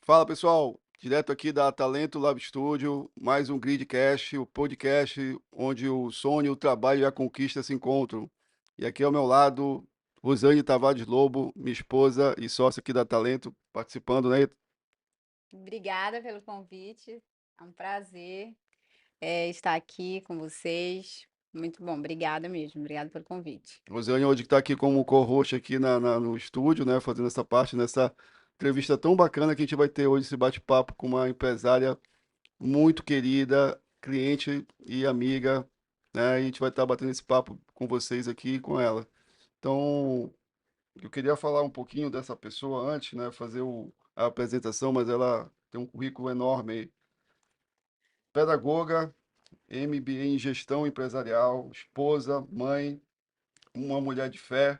Fala pessoal, direto aqui da Talento Lab Studio, mais um Gridcast, o podcast onde o sonho, o trabalho e a conquista se encontram. E aqui ao meu lado, Rosane Tavares Lobo, minha esposa e sócia aqui da Talento, participando, né? Obrigada pelo convite. É um prazer, estar aqui com vocês. Muito bom, obrigada mesmo. Obrigada pelo convite. Rosane hoje está aqui como co-host aqui no estúdio, né? Fazendo essa parte, nessa entrevista tão bacana que a gente vai ter hoje, esse bate-papo com uma empresária muito querida, cliente e amiga, né? E a gente vai estar batendo esse papo com vocês aqui e com ela. Então, eu queria falar um pouquinho dessa pessoa antes, né? Fazer a apresentação, mas ela tem um currículo enorme. Pedagoga, MBA em gestão empresarial, esposa, mãe, uma mulher de fé,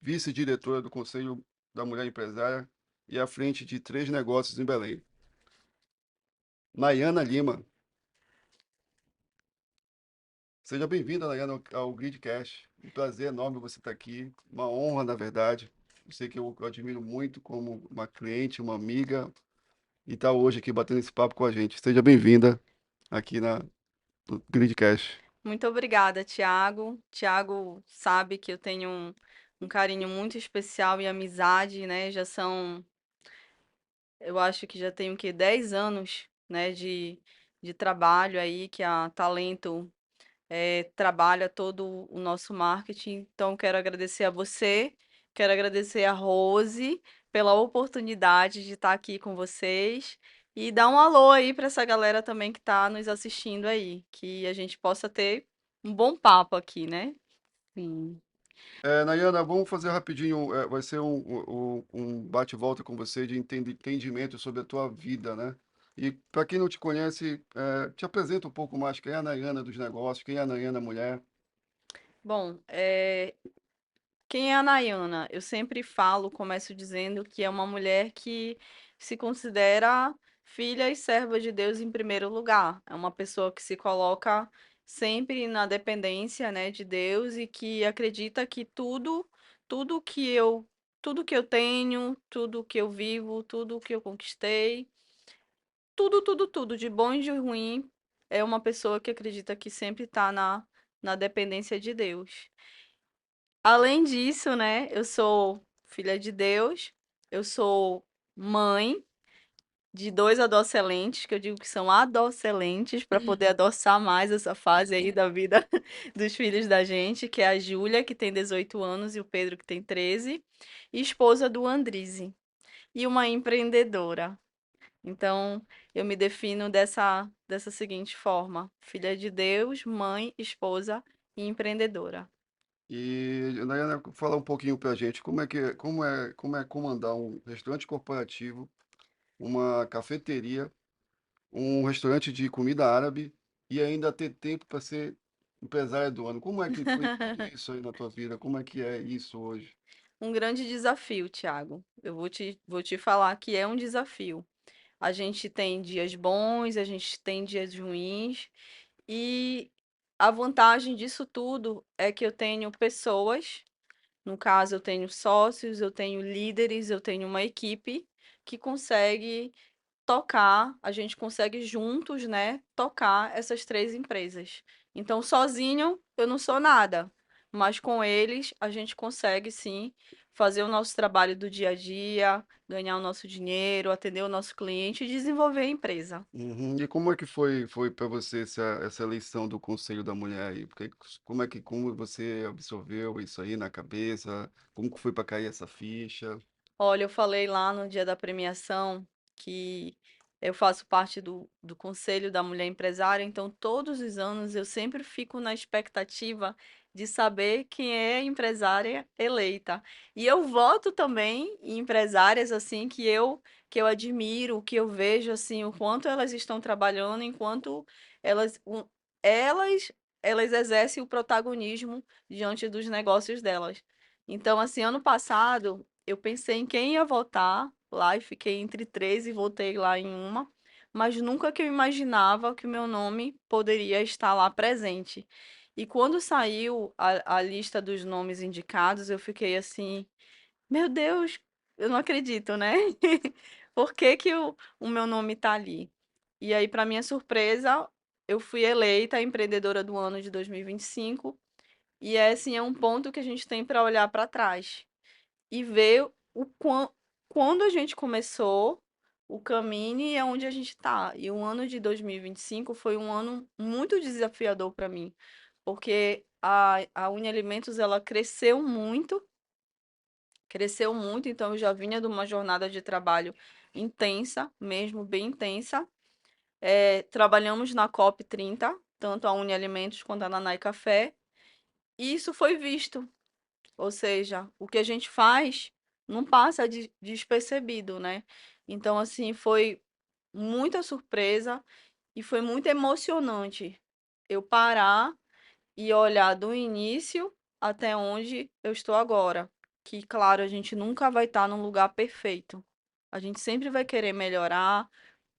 vice-diretora do Conselho da Mulher Empresária e à frente de 3 negócios em Belém. Nayana Lima. Seja bem-vinda, Nayana, ao Gridcast. Um prazer enorme você estar aqui. Uma honra, na verdade. Eu sei que eu admiro muito como uma cliente, uma amiga, e está hoje aqui batendo esse papo com a gente. Seja bem-vinda aqui no Gridcast. Muito obrigada, Tiago. Tiago sabe que eu tenho um carinho muito especial e amizade, né? Eu acho que já tenho que 10 anos, né, de trabalho aí que a Talento trabalha todo o nosso marketing. Então, quero agradecer a você, quero agradecer a Rose pela oportunidade de estar aqui com vocês e dar um alô aí para essa galera também que está nos assistindo aí, que a gente possa ter um bom papo aqui, né? Sim. Nayana, vamos fazer rapidinho. Vai ser um bate-volta com você de entendimento sobre a tua vida, né? E para quem não te conhece, te apresenta um pouco mais. Quem é a Nayana dos negócios? Quem é a Nayana mulher? Bom, quem é a Nayana? Eu sempre falo, começo dizendo que é uma mulher que se considera filha e serva de Deus em primeiro lugar. É uma pessoa que se coloca sempre na dependência, né, de Deus e que acredita que tudo que eu, tudo que eu tenho, tudo que eu vivo, tudo que eu conquistei, tudo, de bom e de ruim, é uma pessoa que acredita que sempre está na dependência de Deus. Além disso, né, eu sou filha de Deus, eu sou mãe de 2 adolescentes, que eu digo que são adolescentes, para poder adoçar mais essa fase aí da vida dos filhos da gente, que é a Júlia, que tem 18 anos, e o Pedro, que tem 13, e esposa do Andrize, e uma empreendedora. Então, eu me defino dessa seguinte forma: filha de Deus, mãe, esposa e empreendedora. E, Nayana, fala um pouquinho para a gente como é comandar um restaurante corporativo, uma cafeteria, um restaurante de comida árabe e ainda ter tempo para ser empresária do ano. Como é que foi tudo isso aí na tua vida? Como é que é isso hoje? Um grande desafio, Thiago. Eu vou te falar que é um desafio. A gente tem dias bons, a gente tem dias ruins, e a vantagem disso tudo é que eu tenho pessoas, no caso, eu tenho sócios, eu tenho líderes, eu tenho uma equipe que consegue tocar, a gente consegue juntos, né, tocar essas 3 empresas. Então, sozinho, eu não sou nada, mas com eles a gente consegue sim fazer o nosso trabalho do dia a dia, ganhar o nosso dinheiro, atender o nosso cliente e desenvolver a empresa. Uhum. E como é que foi para você essa eleição do Conselho da Mulher aí? Como você absorveu isso aí na cabeça? Como que foi para cair essa ficha? Olha, eu falei lá no dia da premiação que eu faço parte do Conselho da Mulher Empresária, então todos os anos eu sempre fico na expectativa de saber quem é a empresária eleita. E eu voto também em empresárias assim que eu admiro, que eu vejo assim o quanto elas estão trabalhando, enquanto elas o- elas elas exercem o protagonismo diante dos negócios delas. Então, assim, ano passado eu pensei em quem ia votar lá e fiquei entre 3 e votei lá em uma, mas nunca que eu imaginava que o meu nome poderia estar lá presente. E quando saiu a lista dos nomes indicados, eu fiquei assim, meu Deus, eu não acredito, né? por que que o meu nome tá ali? E aí, para minha surpresa, eu fui eleita a empreendedora do ano de 2025. E assim, é um ponto que a gente tem para olhar para trás e ver quando a gente começou o caminho e aonde a gente está. E o ano de 2025 foi um ano muito desafiador para mim, porque a Unialimentos ela cresceu muito, então eu já vinha de uma jornada de trabalho intensa, mesmo bem intensa. Trabalhamos na COP 30, tanto a Unialimentos quanto a Nanai Café, e isso foi visto. Ou seja, o que a gente faz não passa despercebido, né? Então, assim, foi muita surpresa e foi muito emocionante eu parar e olhar do início até onde eu estou agora. Que, claro, a gente nunca vai estar num lugar perfeito. A gente sempre vai querer melhorar,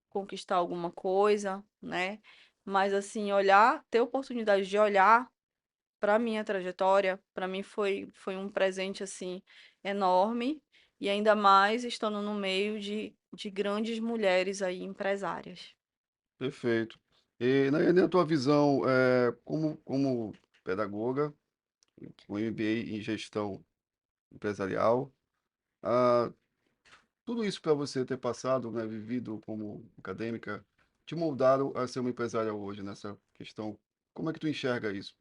conquistar alguma coisa, né? Mas, assim, olhar, ter oportunidade de olhar para minha trajetória, para mim foi um presente assim enorme e ainda mais estando no meio de grandes mulheres aí empresárias. Perfeito. E na tua visão, como pedagoga, com MBA em gestão empresarial, ah, tudo isso para você ter passado, né, vivido como acadêmica, te moldaram a ser uma empresária hoje nessa questão. Como é que tu enxerga isso?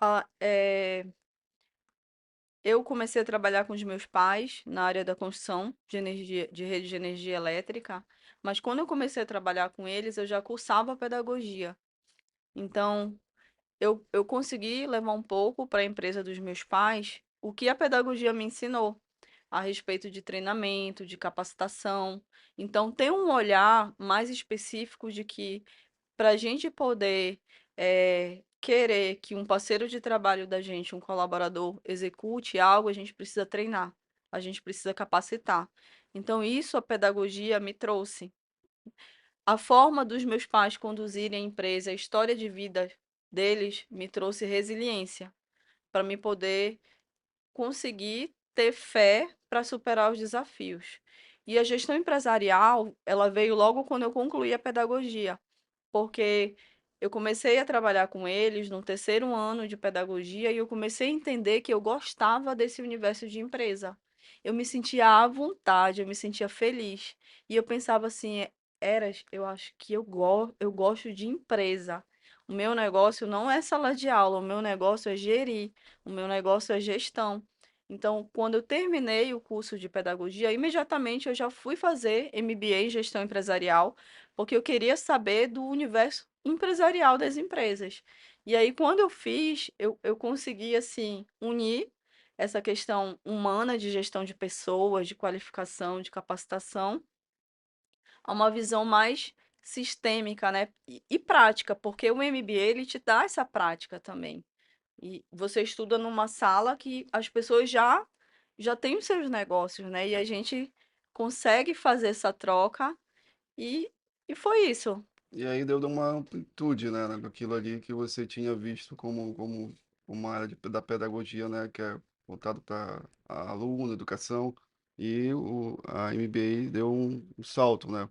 Ah, eu comecei a trabalhar com os meus pais na área da construção de energia, de rede de energia elétrica, mas quando eu comecei a trabalhar com eles, eu já cursava pedagogia. Então, eu consegui levar um pouco para a empresa dos meus pais o que a pedagogia me ensinou a respeito de treinamento, de capacitação. Então, tem um olhar mais específico de que para a gente poder querer que um parceiro de trabalho da gente, um colaborador, execute algo, a gente precisa treinar, a gente precisa capacitar. Então, isso a pedagogia me trouxe. A forma dos meus pais conduzirem a empresa, a história de vida deles me trouxe resiliência para me poder conseguir ter fé para superar os desafios. E a gestão empresarial, ela veio logo quando eu concluí a pedagogia, porque eu comecei a trabalhar com eles no terceiro ano de pedagogia e eu comecei a entender que eu gostava desse universo de empresa. Eu me sentia à vontade, eu me sentia feliz. E eu pensava assim, Eras, eu acho que eu gosto de empresa. O meu negócio não é sala de aula, o meu negócio é gerir, o meu negócio é gestão. Então, quando eu terminei o curso de pedagogia, imediatamente eu já fui fazer MBA em gestão empresarial, porque eu queria saber do universo empresarial das empresas. E aí, quando eu fiz, eu consegui, assim, unir essa questão humana de gestão de pessoas, de qualificação, de capacitação, a uma visão mais sistêmica, né? E prática, porque o MBA, ele te dá essa prática também. E você estuda numa sala que as pessoas já têm os seus negócios, né? E a gente consegue fazer essa troca e, e foi isso. E aí deu uma amplitude, né, naquilo ali que você tinha visto como uma área da pedagogia, né, que é voltado para aluno, educação, e a MBA deu um salto, né,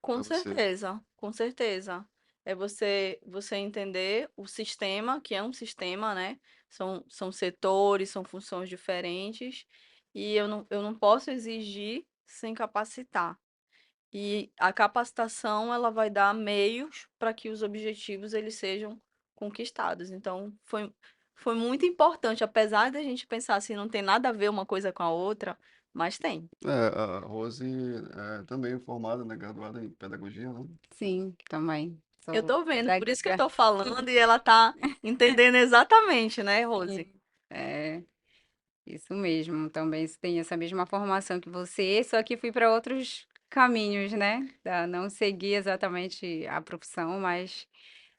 Com para você. certeza, com certeza. É você entender o sistema, que é um sistema, né? São setores, são funções diferentes, e eu não posso exigir sem capacitar. E a capacitação, ela vai dar meios para que os objetivos eles sejam conquistados. Então, foi muito importante, apesar da gente pensar assim, não tem nada a ver uma coisa com a outra, mas tem. A Rose é também formada, né, graduada em pedagogia, né? Sim, também. Eu Sou tô vendo, por isso que eu pedagoga. tô falando e ela tá entendendo exatamente, né, Rose? Sim. É, isso mesmo. Também tenho essa mesma formação que você, só que fui para outros caminhos, né? Não segui exatamente a profissão, mas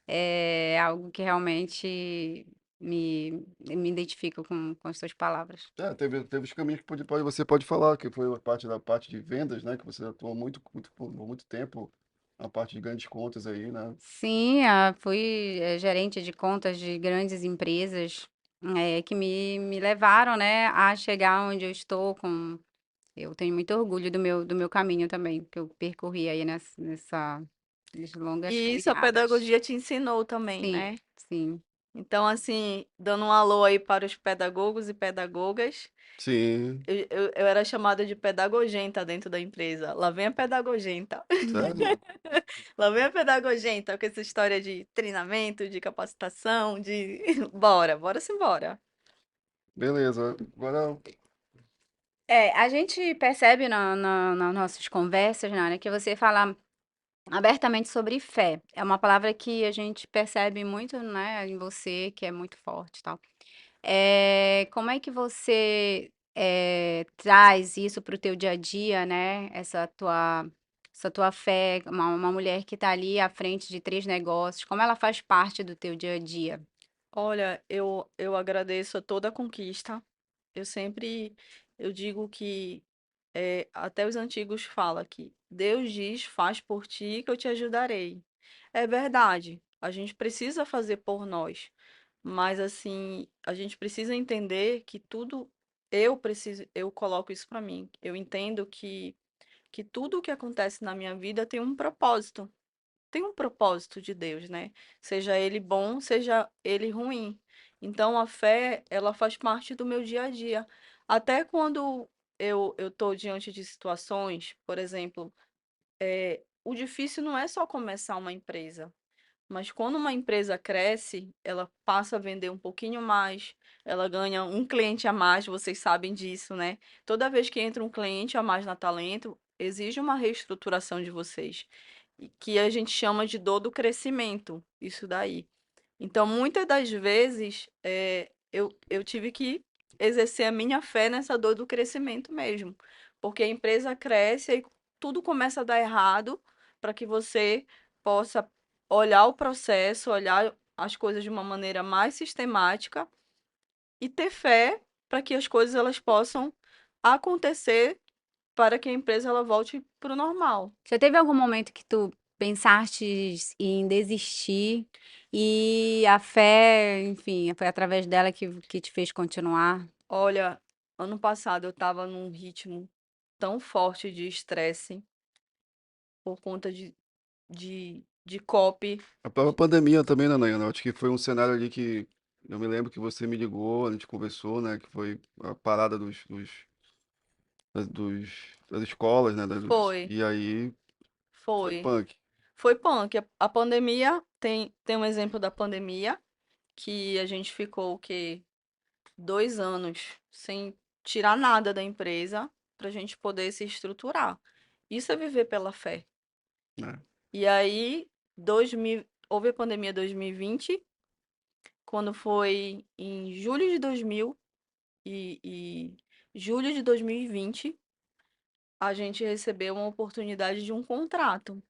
é algo que realmente me identifica com as suas palavras. Teve os caminhos que você pode falar, que foi a parte de vendas, né, que você atuou por muito tempo na parte de grandes contas aí, né? Sim, fui gerente de contas de grandes empresas que me levaram, né, a chegar onde eu estou Eu tenho muito orgulho do meu caminho também, que eu percorri aí nessas longas E isso a caminhadas. pedagogia te ensinou também, Sim, né? sim. Então, assim, dando um alô aí para os pedagogos e pedagogas, Sim, eu era chamada de pedagogenta dentro da empresa. Lá vem a pedagogenta. sério? Lá vem a pedagogenta com essa história de treinamento, de capacitação, de. Bora simbora. Beleza. Agora, A gente percebe nas nossas conversas, Nara, que você fala abertamente sobre fé. É uma palavra que a gente percebe muito, né, em você, que é muito forte e tal. Como é que você traz isso para o teu dia a dia, né? Essa tua fé, uma mulher que está ali à frente de 3 negócios, como ela faz parte do teu dia a dia? Olha, eu agradeço a toda a conquista. Eu sempre, eu digo que até os antigos falam que Deus diz, faz por ti que eu te ajudarei. É verdade, a gente precisa fazer por nós, mas assim, a gente precisa entender que tudo, eu coloco isso para mim. Eu entendo que tudo o que acontece na minha vida tem um propósito de Deus, né? Seja ele bom, seja ele ruim. Então a fé, ela faz parte do meu dia a dia. Até quando eu tô diante de situações, por exemplo, o difícil não é só começar uma empresa, mas quando uma empresa cresce, ela passa a vender um pouquinho mais, ela ganha um cliente a mais, vocês sabem disso, né? Toda vez que entra um cliente a mais na Talento, exige uma reestruturação de vocês, e que a gente chama de dor do crescimento, isso daí. Então, muitas das vezes, eu tive que exercer a minha fé nessa dor do crescimento mesmo, porque a empresa cresce e tudo começa a dar errado para que você possa olhar o processo, olhar as coisas de uma maneira mais sistemática e ter fé para que as coisas elas possam acontecer para que a empresa ela volte para o normal. Já teve algum momento que tu pensaste em desistir e a fé, enfim, foi através dela que te fez continuar? Olha, ano passado eu estava num ritmo tão forte de estresse por conta de copy. a própria pandemia também, né, Nayana? Acho que foi um cenário ali que eu me lembro que você me ligou, a gente conversou, né? Que foi a parada das escolas, né? Foi, E aí foi foi. punk. Foi punk. A pandemia, tem um exemplo da pandemia, que a gente ficou o quê? 2 anos sem tirar nada da empresa para a gente poder se estruturar. Isso é viver pela fé. Né? E aí, houve a pandemia 2020, quando foi em julho de 2000 e julho de 2020, a gente recebeu uma oportunidade de um contrato.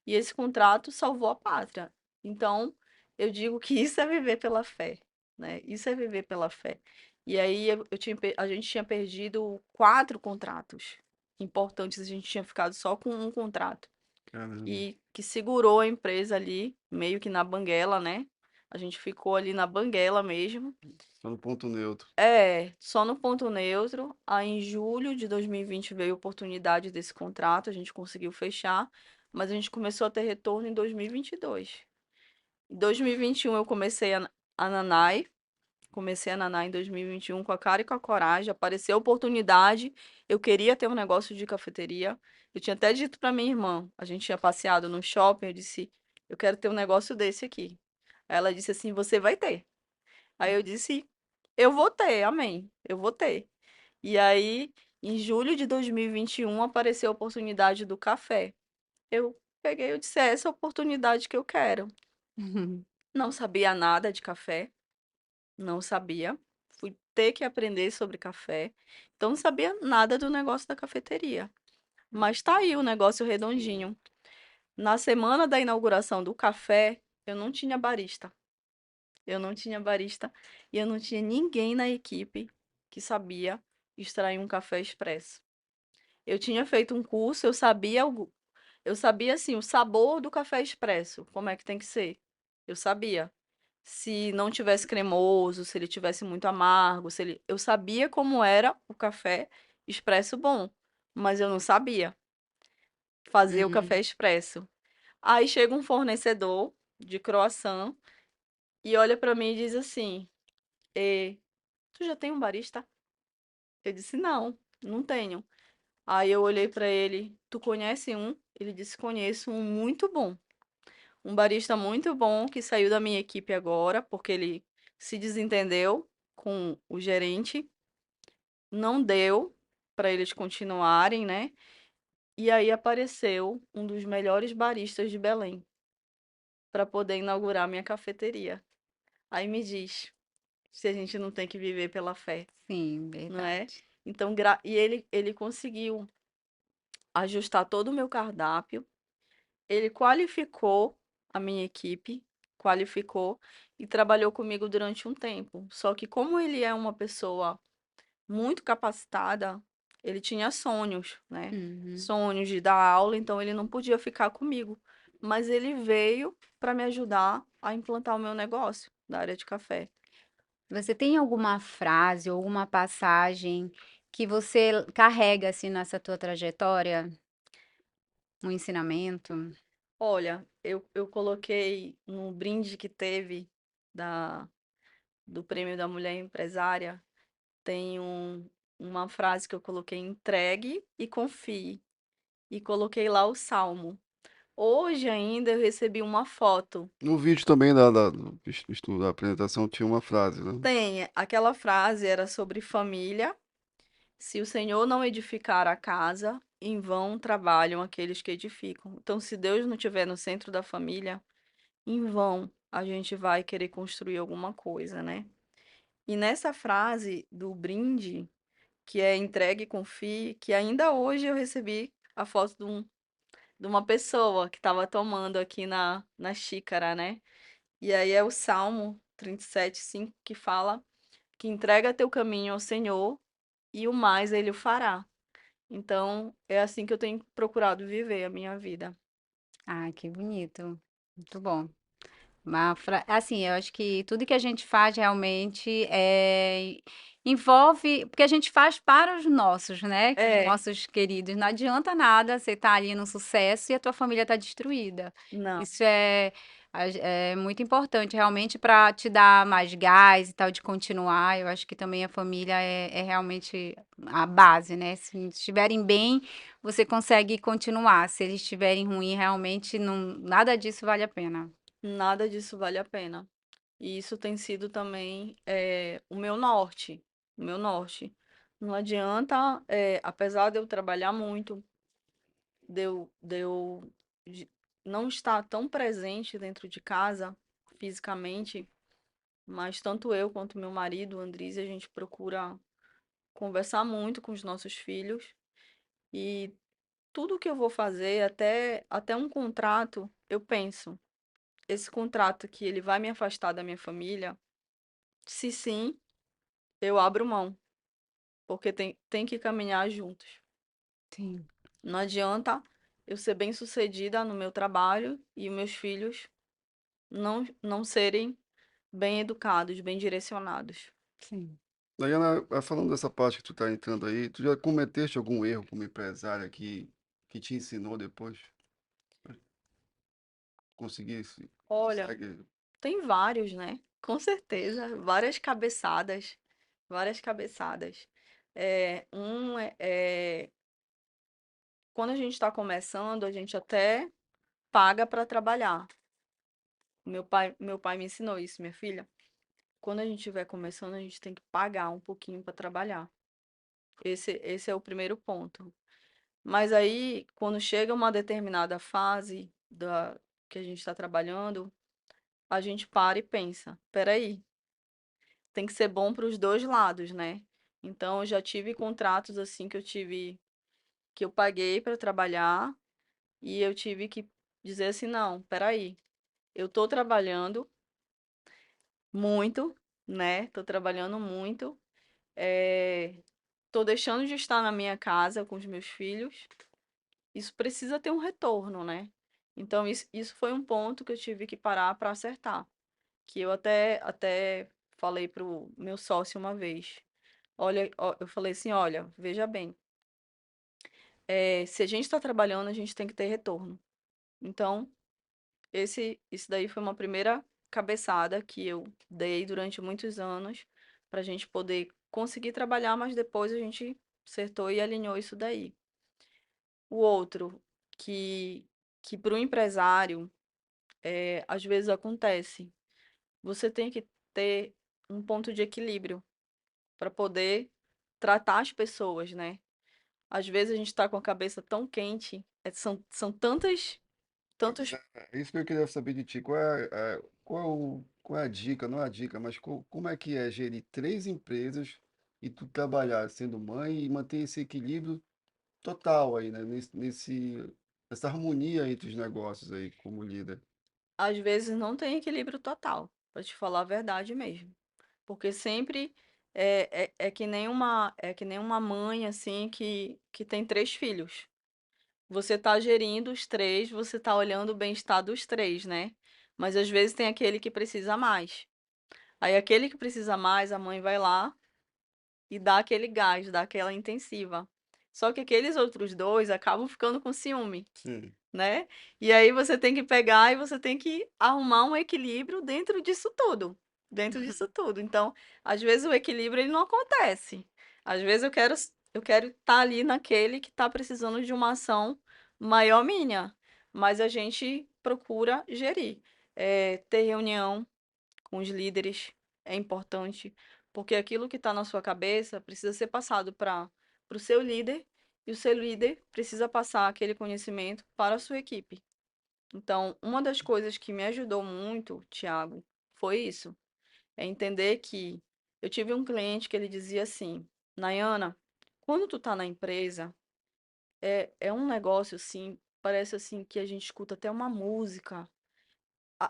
E esse contrato salvou a pátria. Então, eu digo que isso é viver pela fé, né? Isso é viver pela fé. E aí a gente tinha perdido 4 contratos importantes, a gente tinha ficado só com um contrato. Caramba. E que segurou a empresa ali, meio que na banguela, né? A gente ficou ali na banguela mesmo. Só no ponto neutro. Só no ponto neutro. Aí em julho de 2020 veio a oportunidade desse contrato, a gente conseguiu fechar, mas a gente começou a ter retorno em 2022. Em 2021 eu a Nanai, comecei a Nanai em 2021 com a cara e com a coragem, apareceu a oportunidade, eu queria ter um negócio de cafeteria. Eu tinha até dito para minha irmã, a gente tinha passeado no shopping, eu disse, eu quero ter um negócio desse aqui. Aí ela disse assim, você vai ter. Aí eu disse, eu vou ter, amém, eu vou ter. E aí, em julho de 2021, apareceu a oportunidade do café. Eu peguei, eu disse, é essa oportunidade que eu quero. Não sabia nada de café, não sabia. Fui ter que aprender sobre café. Então, não sabia nada do negócio da cafeteria. Mas tá aí o negócio redondinho. Na semana da inauguração do café, eu não tinha barista. Eu não tinha barista e eu não tinha ninguém na equipe que sabia extrair um café expresso. Eu tinha feito um curso, eu sabia assim o sabor do café expresso, como é que tem que ser. Eu sabia. Se não tivesse cremoso, se ele tivesse muito amargo, eu sabia como era o café expresso bom. mas eu não sabia fazer o café Uhum. expresso. Aí chega um fornecedor de croissant e olha para mim e diz assim: tu já tem um barista? Eu disse: não, não tenho. Aí eu olhei para ele: tu conhece um? Ele disse: conheço um muito bom. Um barista muito bom que saiu da minha equipe agora, porque ele se desentendeu com o gerente, não deu para eles continuarem, né? E aí apareceu um dos melhores baristas de Belém para poder inaugurar minha cafeteria. Aí me diz se a gente não tem que viver pela fé, Sim, não é? verdade. Então, e ele conseguiu ajustar todo o meu cardápio, ele qualificou a minha equipe, qualificou e trabalhou comigo durante um tempo. Só que como ele é uma pessoa muito capacitada, ele tinha sonhos, né? Uhum. Sonhos de dar aula, então ele não podia ficar comigo. Mas ele veio para me ajudar a implantar o meu negócio da área de café. Você tem alguma frase ou alguma passagem que você carrega, assim, nessa tua trajetória? Um ensinamento? Olha, eu coloquei no brinde que teve da, do Prêmio da Mulher Empresária, tem uma frase que eu coloquei: entregue e confie. E coloquei lá o salmo. Hoje ainda eu recebi uma foto. No vídeo também do estudo, da apresentação tinha uma frase, né? Tem, aquela frase era sobre família. Se o Senhor não edificar a casa, em vão trabalham aqueles que edificam. Então, se Deus não estiver no centro da família, em vão a gente vai querer construir alguma coisa, né? E nessa frase do brinde, que é entregue e confie, que ainda hoje eu recebi a foto de uma pessoa que estava tomando aqui na xícara, né? E aí é o Salmo 37:5 que fala que entrega teu caminho ao Senhor e o mais ele o fará. Então, é assim que eu tenho procurado viver a minha vida. Ah, que bonito. Muito bom. Assim, eu acho que tudo que a gente faz realmente envolve, porque a gente faz para os nossos, né? Os É, nossos queridos. Não adianta nada você estar ali no sucesso e a tua família estar destruída. não, Isso é muito importante realmente para te dar mais gás e tal de continuar. Eu acho que também a família é realmente a base, né? Se estiverem bem, você consegue continuar. Se eles estiverem ruim, realmente não, nada disso vale a pena. nada disso vale a pena. E isso tem sido também o meu norte, o meu norte. Não adianta, apesar de eu trabalhar muito, de eu não estar tão presente dentro de casa, fisicamente, mas tanto eu quanto meu marido, o Andriz, a gente procura conversar muito com os nossos filhos e tudo que eu vou fazer, até um contrato, eu penso, esse contrato que ele vai me afastar da minha família, se sim, eu abro mão, porque tem que caminhar juntos. Sim. Não adianta eu ser bem-sucedida no meu trabalho e os meus filhos não serem bem educados, bem direcionados. Sim. Dayana, falando dessa parte que tu tá entrando aí, tu já cometeste algum erro como empresária que te ensinou depois? Conseguir se Olha, consegue. tem vários, né? Com certeza, várias cabeçadas, várias cabeçadas. Quando a gente está começando, a gente até paga para trabalhar. Meu pai me ensinou isso, minha filha. Quando a gente estiver começando, a gente tem que pagar um pouquinho para trabalhar. Esse é o primeiro ponto. Mas aí, quando chega uma determinada fase que a gente está trabalhando, a gente para e pensa: peraí, tem que ser bom para os dois lados, né? Então, eu já tive contratos assim que eu paguei para trabalhar e eu tive que dizer assim: não, peraí, eu estou trabalhando muito, né? Estou trabalhando muito, estou deixando de estar na minha casa com os meus filhos. Isso precisa ter um retorno, né? Então, isso foi um ponto que eu tive que parar para acertar. Que eu até falei pro meu sócio uma vez. Olha, eu falei assim: olha, veja bem, se a gente está trabalhando, a gente tem que ter retorno. Então, isso daí foi uma primeira cabeçada que eu dei durante muitos anos para a gente poder conseguir trabalhar, mas depois a gente acertou e alinhou isso daí. O outro, que para o empresário, às vezes acontece, você tem que ter um ponto de equilíbrio para poder tratar as pessoas, né? Às vezes a gente está com a cabeça tão quente, são tantos. É isso que eu queria saber de ti. Qual é a dica, não é a dica, mas como é que é gerir três empresas e tu trabalhar sendo mãe e manter esse equilíbrio total aí, né? Nessa harmonia entre os negócios aí, como líder. Às vezes não tem equilíbrio total, para te falar a verdade mesmo. Porque sempre é que nem uma mãe assim que tem três filhos. Você tá gerindo os três, você tá olhando o bem-estar dos três, né? Mas às vezes tem aquele que precisa mais. Aí aquele que precisa mais, a mãe vai lá e dá aquele gás, dá aquela intensiva. Só que aqueles outros dois acabam ficando com ciúme, Sim. né? E aí você tem que pegar e você tem que arrumar um equilíbrio dentro disso tudo, dentro disso tudo. Então, às vezes o equilíbrio ele não acontece. Às vezes eu quero estar ali naquele que está precisando de uma ação maior minha, mas a gente procura gerir. Ter reunião com os líderes é importante, porque aquilo que está na sua cabeça precisa ser passado para o seu líder, e o seu líder precisa passar aquele conhecimento para a sua equipe. Então, uma das coisas que me ajudou muito, Thiago, foi isso. É entender que eu tive um cliente que ele dizia assim, Nayana, quando tu tá na empresa, é um negócio assim, parece assim que a gente escuta até uma música,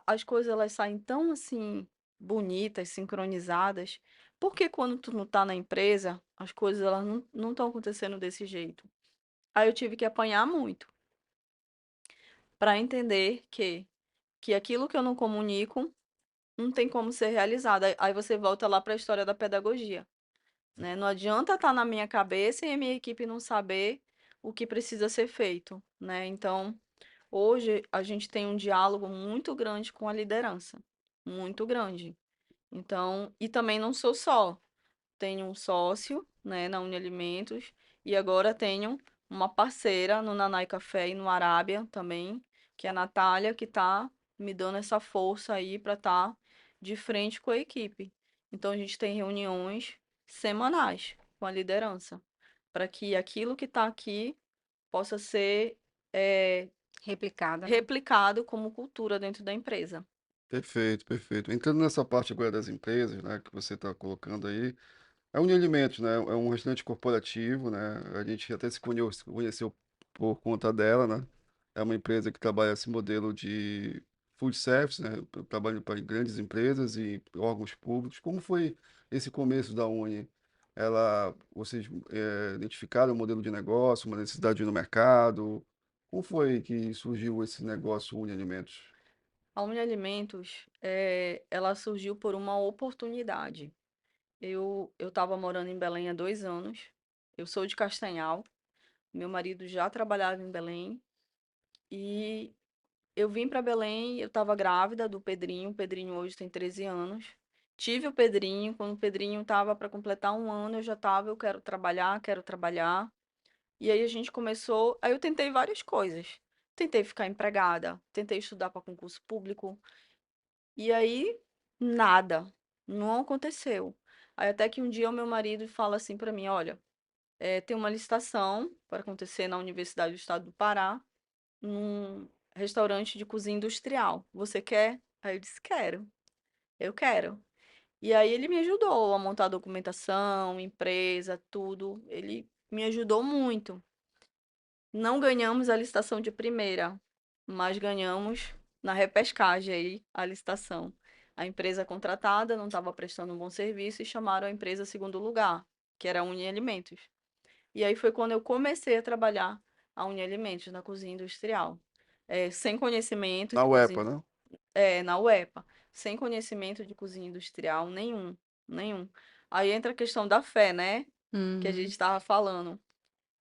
as coisas elas saem tão assim bonitas, sincronizadas, porque quando tu não tá na empresa, as coisas elas não estão acontecendo desse jeito. Aí eu tive que apanhar muito para entender que aquilo que eu não comunico não tem como ser realizado. Aí você volta lá para a história da pedagogia, né? Não adianta estar na minha cabeça e a minha equipe não saber o que precisa ser feito, né? Então, hoje a gente tem um diálogo muito grande com a liderança, muito grande. Então, e também não sou só. Tenho um sócio, né, na Unialimentos, e agora tenho uma parceira no Nanai Café e no Arábia também, que é a Natália, que está me dando essa força aí para estar de frente com a equipe. Então, a gente tem reuniões semanais com a liderança, para que aquilo que está aqui possa ser eh, Replicada, né? replicado como cultura dentro da empresa. Perfeito, perfeito. Entrando nessa parte agora das empresas, né, que você está colocando aí, a Unialimentos, né, é um restaurante corporativo, né, a gente até se conheceu por conta dela, né, é uma empresa que trabalha esse modelo de food service, né, trabalha para grandes empresas e órgãos públicos. Como foi esse começo da Uni? Vocês identificaram um modelo de negócio, uma necessidade no mercado? Como foi que surgiu esse negócio Unialimentos? A Unialimentos, ela surgiu por uma oportunidade. Eu estava morando em Belém há 2 anos. Eu sou de Castanhal. Meu marido já trabalhava em Belém. E eu vim para Belém, eu estava grávida do Pedrinho. O Pedrinho hoje tem 13 anos. Tive o Pedrinho. Quando o Pedrinho estava para completar 1 ano, eu já estava, eu quero trabalhar, quero trabalhar. E aí a gente começou. Aí eu tentei várias coisas. Tentei ficar empregada, tentei estudar para concurso público. E aí, nada. Não aconteceu. Aí até que um dia o meu marido fala assim para mim, olha, tem uma licitação para acontecer na Universidade do Estado do Pará, num restaurante de cozinha industrial. Você quer? Aí eu disse, quero, eu quero. E aí ele me ajudou a montar a documentação, empresa, tudo. Ele me ajudou muito. Não ganhamos a licitação de primeira, mas ganhamos na repescagem aí a licitação. A empresa contratada não estava prestando um bom serviço e chamaram a empresa segundo lugar, que era a Unialimentos. E aí foi quando eu comecei a trabalhar a Unialimentos na cozinha industrial. Sem conhecimento Na de UEPA, cozinha, né? na UEPA, sem conhecimento de cozinha industrial nenhum, nenhum. Aí entra a questão da fé, né? Que a gente Uhum. estava falando.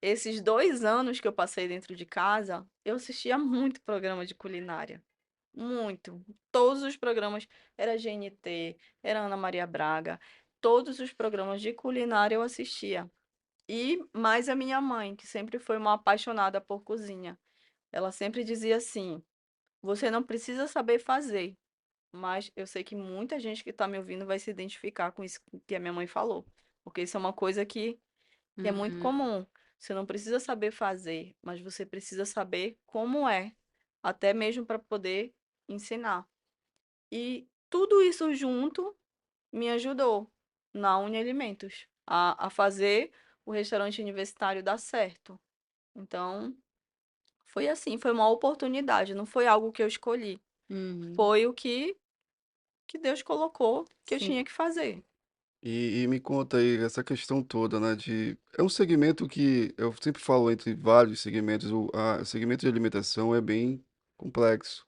esses 2 anos que eu passei dentro de casa, eu assistia muito programa de culinária. Muito. Todos os programas, era GNT, era Ana Maria Braga, todos os programas de culinária eu assistia. E mais a minha mãe, que sempre foi uma apaixonada por cozinha. Ela sempre dizia assim: você não precisa saber fazer, mas eu sei que muita gente que está me ouvindo vai se identificar com isso que a minha mãe falou, porque isso é uma coisa que é muito Uhum. comum. Você não precisa saber fazer, mas você precisa saber como é, até mesmo para poder ensinar. E tudo isso junto me ajudou na Uni Alimentos a fazer o restaurante universitário dar certo. Então, foi assim, foi uma oportunidade, não foi algo que eu escolhi. Uhum. Foi o que Deus colocou que eu Sim. tinha que fazer. E me conta aí, essa questão toda, né, de... É um segmento que eu sempre falo entre vários segmentos, o segmento de alimentação é bem complexo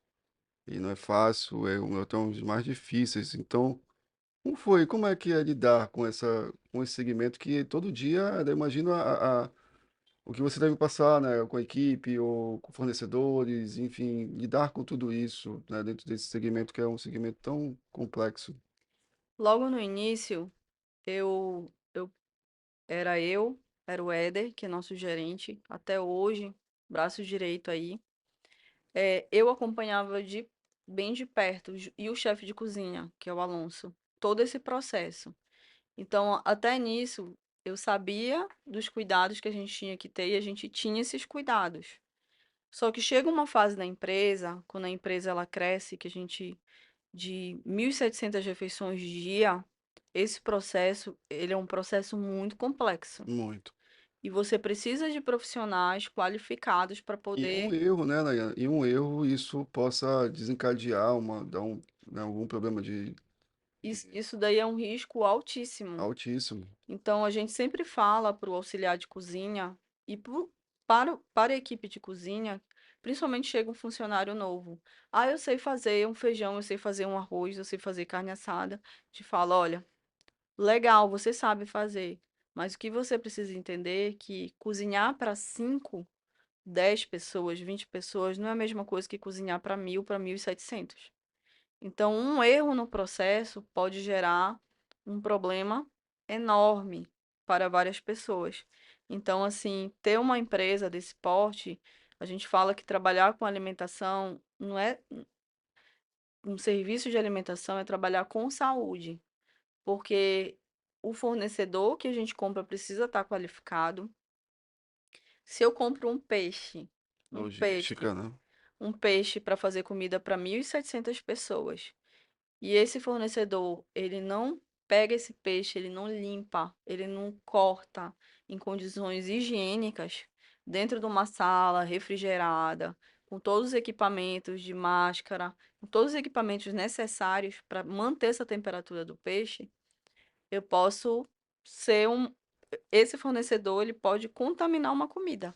e não é fácil, até um dos mais difíceis. Então, como é que é lidar com esse segmento que todo dia, eu imagino o que você deve passar, né, com a equipe ou com fornecedores, enfim, lidar com tudo isso, né, dentro desse segmento que é um segmento tão complexo. Logo no início, eu eu, era o Éder, que é nosso gerente, até hoje, braço direito aí. Eu acompanhava bem de perto, e o chefe de cozinha, que é o Alonso, todo esse processo. Então, até nisso, eu sabia dos cuidados que a gente tinha que ter e a gente tinha esses cuidados. Só que chega uma fase da empresa, quando a empresa ela cresce, que a gente de 1.700 refeições dia, esse processo, ele é um processo muito complexo. Muito. E você precisa de profissionais qualificados para E um poder. erro, né, Nayana? E um erro, isso possa desencadear dar né, algum problema Isso daí é um risco altíssimo. altíssimo. Então, a gente sempre fala para o auxiliar de cozinha e para a equipe de cozinha, principalmente chega um funcionário novo. Ah, eu sei fazer um feijão, eu sei fazer um arroz, eu sei fazer carne assada. Te fala, olha, legal, você sabe fazer, mas o que você precisa entender é que cozinhar para 5, 10 pessoas, 20 pessoas, não é a mesma coisa que cozinhar para 1.000, para 1.700. Então, um erro no processo pode gerar um problema enorme para várias pessoas. Então, assim, ter uma empresa desse porte, a gente fala que trabalhar com alimentação não é um serviço de alimentação, é trabalhar com saúde, porque o fornecedor que a gente compra precisa estar qualificado. Se eu compro um peixe, Logística, né? um peixe para fazer comida para 1.700 pessoas, e esse fornecedor, ele não pega esse peixe, ele não limpa, ele não corta em condições higiênicas, dentro de uma sala refrigerada, com todos os equipamentos de máscara, com todos os equipamentos necessários para manter essa temperatura do peixe, eu posso ser um. Esse fornecedor, ele pode contaminar uma comida.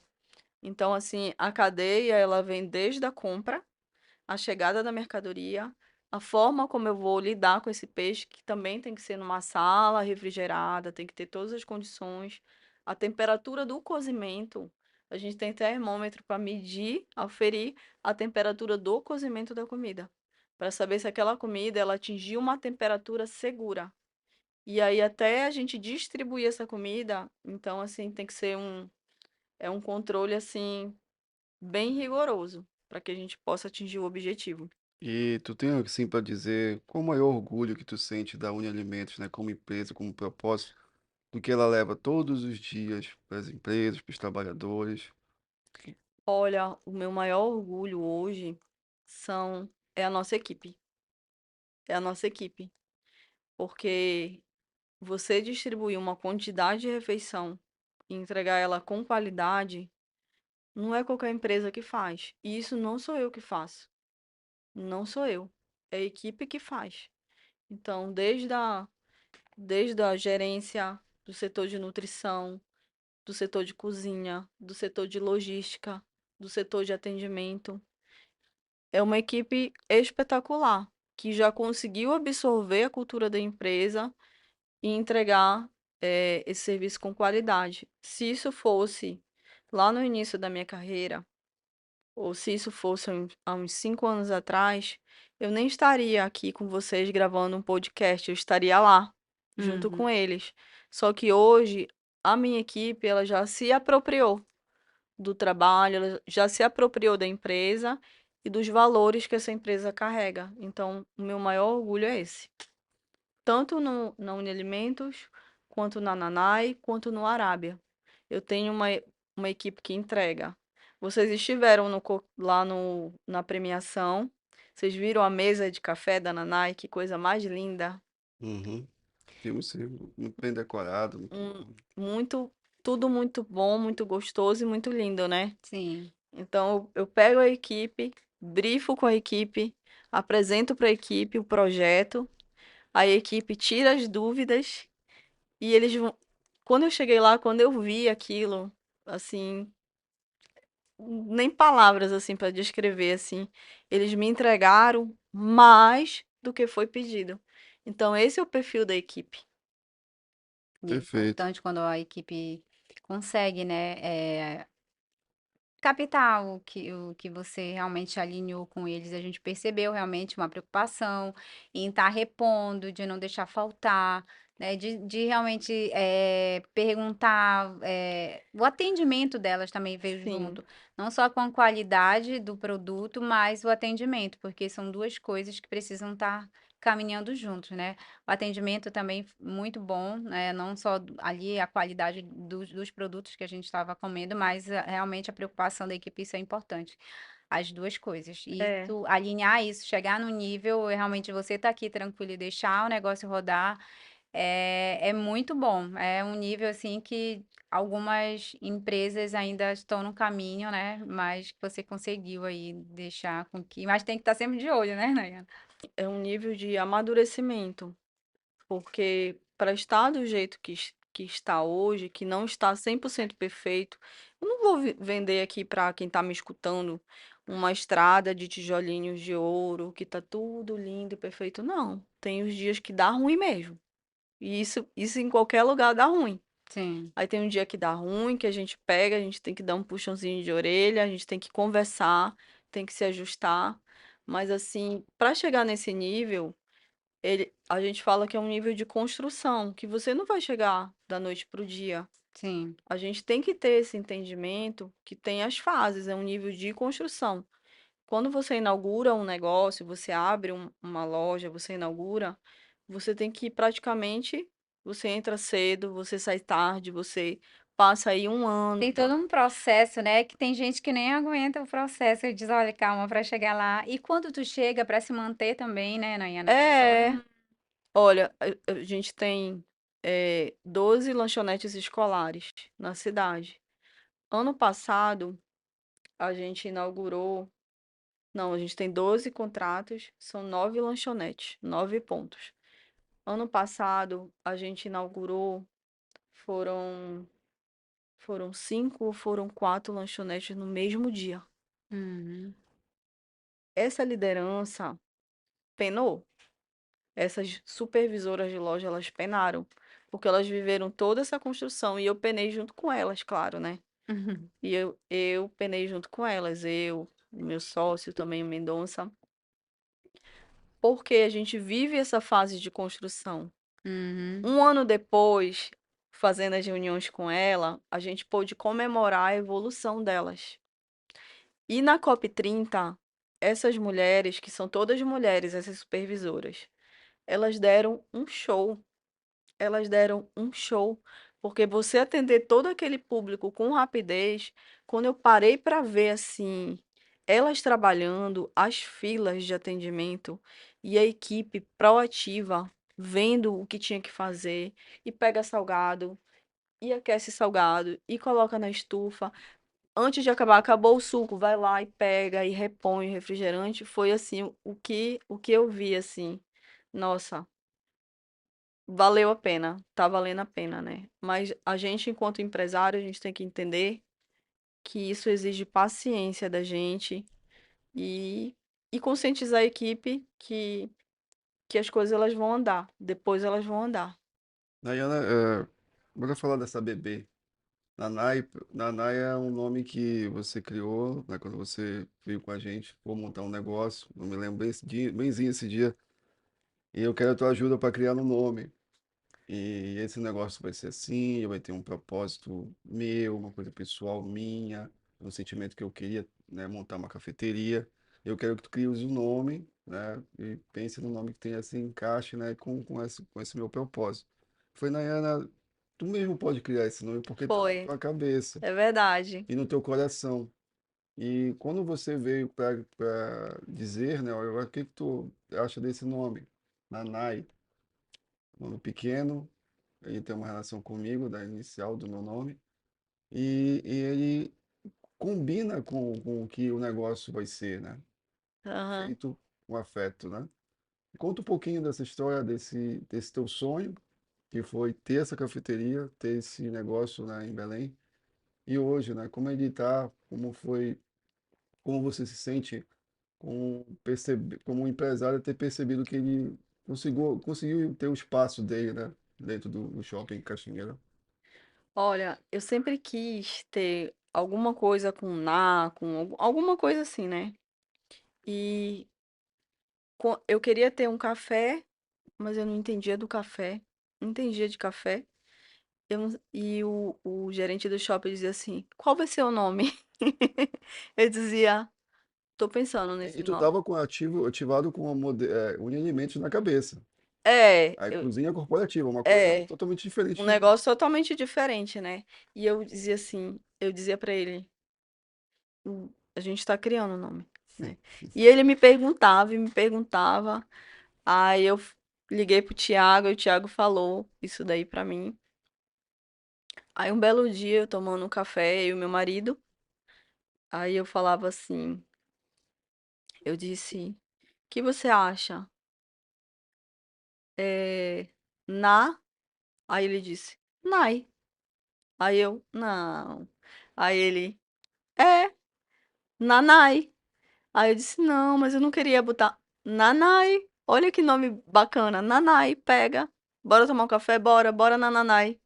Então, assim, a cadeia, ela vem desde a compra, a chegada da mercadoria, a forma como eu vou lidar com esse peixe, que também tem que ser numa sala refrigerada, tem que ter todas as condições, a temperatura do cozimento. A gente tem termômetro para medir, aferir a temperatura do cozimento da comida, para saber se aquela comida ela atingiu uma temperatura segura. E aí até a gente distribuir essa comida, então assim tem que ser um controle assim bem rigoroso para que a gente possa atingir o objetivo. E tu tem, assim, para dizer qual o maior orgulho que tu sente da Uni Alimentos, né, como empresa, como propósito, do que ela leva todos os dias para as empresas, para os trabalhadores. Olha, o meu maior orgulho hoje é a nossa equipe. É a nossa equipe. Porque você distribuir uma quantidade de refeição e entregar ela com qualidade, não é qualquer empresa que faz. E isso não sou eu que faço. Não sou eu. É a equipe que faz. Então, desde a gerência do setor de nutrição, do setor de cozinha, do setor de logística, do setor de atendimento. É uma equipe espetacular, que já conseguiu absorver a cultura da empresa e entregar esse serviço com qualidade. Se isso fosse lá no início da minha carreira, ou se isso fosse há uns 5 anos atrás, eu nem estaria aqui com vocês gravando um podcast, eu estaria lá, junto Uhum. com eles. Só que hoje, a minha equipe, ela já se apropriou do trabalho, ela já se apropriou da empresa e dos valores que essa empresa carrega. Então, o meu maior orgulho é esse. Tanto na Unialimentos, quanto na Nanai, quanto no Arábia. Eu tenho uma equipe que entrega. Vocês estiveram lá na premiação, vocês viram a mesa de café da Nanai, que coisa mais linda. Uhum. Filme sim, muito bem decorado, muito Um, bom. muito, tudo muito bom, muito gostoso e muito lindo, né? Sim. Então, eu pego a equipe, brifo com a equipe, apresento para a equipe o projeto, a equipe tira as dúvidas e eles vão. Quando eu cheguei lá, quando eu vi aquilo, assim, nem palavras assim para descrever assim, eles me entregaram mais do que foi pedido. Então, esse é o perfil da equipe. E é Perfeito. importante quando a equipe consegue, né, captar o que você realmente alinhou com eles. A gente percebeu realmente uma preocupação em estar repondo, de não deixar faltar, né, de realmente perguntar. O atendimento delas também veio Sim, junto, não só com a qualidade do produto, mas o atendimento, porque são duas coisas que precisam estar caminhando juntos, né? O atendimento também muito bom, né? Não só ali a qualidade dos produtos que a gente estava comendo, mas realmente a preocupação da equipe, isso é importante. As duas coisas. E é, isso, alinhar isso, chegar no nível, realmente você tá aqui tranquilo e deixar o negócio rodar, é muito bom. É um nível assim que algumas empresas ainda estão no caminho, né? Mas que você conseguiu aí deixar com que. Mas tem que estar sempre de olho, né, Nayana? é um nível de amadurecimento. Porque para estar do jeito que está hoje, que não está 100% perfeito, eu não vou vender aqui para quem está me escutando uma estrada de tijolinhos de ouro, que tá tudo lindo e perfeito. Não, tem os dias que dá ruim mesmo. E isso em qualquer lugar dá ruim. Sim, Aí tem um dia que dá ruim, que a gente pega, a gente tem que dar um puxãozinho de orelha, a gente tem que conversar, tem que se ajustar. Mas assim, para chegar nesse nível, a gente fala que é um nível de construção, que você não vai chegar da noite para o dia. sim. A gente tem que ter esse entendimento que tem as fases, é um nível de construção. Quando você inaugura um negócio, você abre uma loja, você inaugura, você tem que praticamente, você entra cedo, você sai tarde, você passa aí um ano. Tem todo um processo, né, que tem gente que nem aguenta o processo e diz: "Olha, calma para chegar lá". E quando tu chega para se manter também, né, Nayana, tem todo É, um olha, a gente tem 12 lanchonetes escolares na cidade. Ano passado, a gente inaugurou. Não, a gente tem 12 contratos, são 9 lanchonetes, 9 pontos. Ano passado, a gente inaugurou, foram, foram 5 ou foram 4 lanchonetes no mesmo dia. uhum, Essa liderança penou. Essas supervisoras de loja, elas penaram, porque elas viveram toda essa construção e eu penei junto com elas, claro, né? uhum, E eu penei junto com elas, o meu sócio também, o Mendonça. Porque a gente vive essa fase de construção. uhum, Um ano depois, fazendo as reuniões com ela, a gente pôde comemorar a evolução delas. E na COP30, essas mulheres, que são todas mulheres, essas supervisoras, elas deram um show. Elas deram um show, porque você atender todo aquele público com rapidez, quando eu parei para ver assim, elas trabalhando, as filas de atendimento e a equipe proativa, vendo o que tinha que fazer, e pega salgado, e aquece salgado, e coloca na estufa. Antes de acabar, acabou o suco, vai lá e pega e repõe o refrigerante. Foi assim, o que eu vi assim. Nossa, valeu a pena, tá valendo a pena, né? Mas a gente, enquanto empresário, a gente tem que entender que isso exige paciência da gente e, e conscientizar a equipe que as coisas elas vão andar, depois elas vão andar. Nayana, bora falar dessa bebê. Nanai, Nanai é um nome que você criou, né, quando você veio com a gente, for montar um negócio. Eu me lembro bem esse dia, benzinho esse dia. E eu quero a tua ajuda para criar um nome. E esse negócio vai ser assim, vai ter um propósito meu, uma coisa pessoal minha, um sentimento que eu queria, né, montar uma cafeteria. Eu quero que tu cries um nome, né, e pense num nome que tenha esse encaixe, né, com esse meu propósito. Foi, Nayana, tu mesmo pode criar esse nome porque tá na Foi, tua cabeça é verdade. e no teu coração. E quando você veio para dizer, né, olha, o que que tu acha desse nome? Nanai, nome pequeno, ele tem uma relação comigo, da inicial do meu nome, e ele combina com o que o negócio vai ser, né? Aham. Feito com afeto, né? Conta um pouquinho dessa história, desse teu sonho, que foi ter essa cafeteria, ter esse negócio, né, em Belém, e hoje, né? Como ele está, como foi, como você se sente como um empresário ter percebido que ele conseguiu ter o espaço dele, né? Dentro do shopping Caxingueira. Olha, eu sempre quis ter alguma coisa com na, com alguma coisa assim, né? E eu queria ter um café, mas eu não entendia do café, não entendia de café. E o gerente do shopping dizia assim: qual vai ser o nome? Eu dizia: tô pensando E nesse tu nome. tava ativado com a Unialimentos na cabeça. É, Aí cozinha corporativa, uma coisa é, totalmente um diferente. negócio totalmente diferente, né? E eu dizia assim, eu dizia pra ele: A gente tá criando o nome, né? E ele me perguntava e me perguntava. Aí liguei pro Thiago e o Thiago falou isso daí pra mim. Aí um belo dia eu tomando um café, eu e meu marido, aí eu falava assim, eu disse: "O que você acha? É na?" Aí ele disse: "Nai". Aí eu: "Não". Aí ele: "É, Nanai". Aí eu disse: "Não, mas eu não queria botar Nanai. Olha que nome bacana. Nanai, pega. Bora tomar um café? Bora, bora na Nanai.